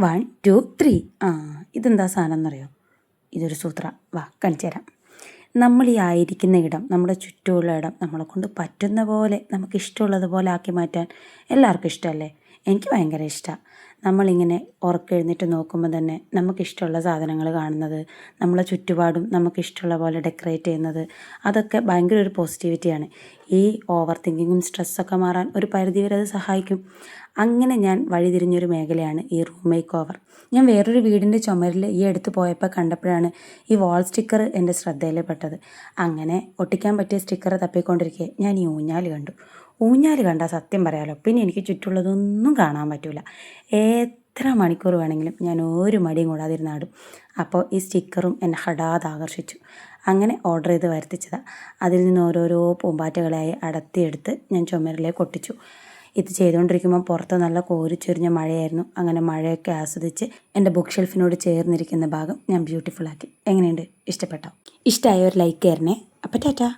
1 2 3 ഇതെന്താ സാധനം എന്നറിയോ? ഇതൊരു സൂത്ര. വാ കാണിച്ചു തരാം. നമ്മൾ ഈ ആയിരിക്കുന്ന ഇടം, നമ്മുടെ ചുറ്റുമുള്ള ഇടം നമ്മളെ കൊണ്ട് പറ്റുന്ന പോലെ നമുക്കിഷ്ടമുള്ളതുപോലെ ആക്കി മാറ്റാൻ എല്ലാവർക്കും ഇഷ്ടമല്ലേ? എനിക്ക് ഭയങ്കര ഇഷ്ടമാണ്. നമ്മളിങ്ങനെ ഉറക്കെഴുന്നേറ്റ് നോക്കുമ്പോൾ തന്നെ നമുക്കിഷ്ടമുള്ള സാധനങ്ങൾ കാണുന്നത്, നമ്മളെ ചുറ്റുപാടും നമുക്കിഷ്ടമുള്ള പോലെ ഡെക്കറേറ്റ് ചെയ്യുന്നത്, അതൊക്കെ ഭയങ്കര ഒരു പോസിറ്റിവിറ്റിയാണ്. ഈ ഓവർ തിങ്കിങ്ങും സ്ട്രെസ്സൊക്കെ മാറാൻ ഒരു പരിധിവരെ അത് സഹായിക്കും. അങ്ങനെ ഞാൻ വഴിതിരിഞ്ഞൊരു മേഖലയാണ് ഈ റൂം മേക്ക് ഓവർ. ഞാൻ വേറൊരു വീടിൻ്റെ ചുമരിൽ ഈ അടുത്ത് പോയപ്പോൾ കണ്ടപ്പോഴാണ് ഈ വാൾ സ്റ്റിക്കർ എൻ്റെ ശ്രദ്ധയിൽപ്പെട്ടത്. അങ്ങനെ ഒട്ടിക്കാൻ പറ്റിയ സ്റ്റിക്കർ തപ്പിക്കൊണ്ടിരിക്കെ ഞാൻ ഈ ഊഞ്ഞാൽ കണ്ടു. ഊഞ്ഞാൽ കണ്ടാൽ സത്യം പറയാലോ പിന്നെ എനിക്ക് ചുറ്റുള്ളതൊന്നും കാണാൻ പറ്റില്ല. എത്ര മണിക്കൂർ വേണമെങ്കിലും ഞാൻ ഒരു മടിയും കൂടാതെ ഇരുന്നാടും. അപ്പോൾ ഈ സ്റ്റിക്കറും എന്നെ ഹഠാത് ആകർഷിച്ചു. അങ്ങനെ ഓർഡർ ചെയ്ത് വരുത്തിച്ചതാണ്. അതിൽ നിന്ന് ഓരോരോ പൂമ്പാറ്റകളായി അടർത്തിയെടുത്ത് ഞാൻ ചുമരിലേക്ക് ഒട്ടിച്ചു. ഇത് ചെയ്തുകൊണ്ടിരിക്കുമ്പോൾ പുറത്ത് നല്ല കോരിച്ചൊരിഞ്ഞ മഴയായിരുന്നു. അങ്ങനെ മഴയൊക്കെ ആസ്വദിച്ച് എൻ്റെ ബുക്ക് ഷെൽഫിനോട് ചേർന്നിരിക്കുന്ന ഭാഗം ഞാൻ ബ്യൂട്ടിഫുള്ളാക്കി. എങ്ങനെയുണ്ട്? ഇഷ്ടപ്പെട്ടോ? ഇഷ്ടമായ ഒരു ലൈക്ക് തരണേ. അപ്പോൾ ടാറ്റാ.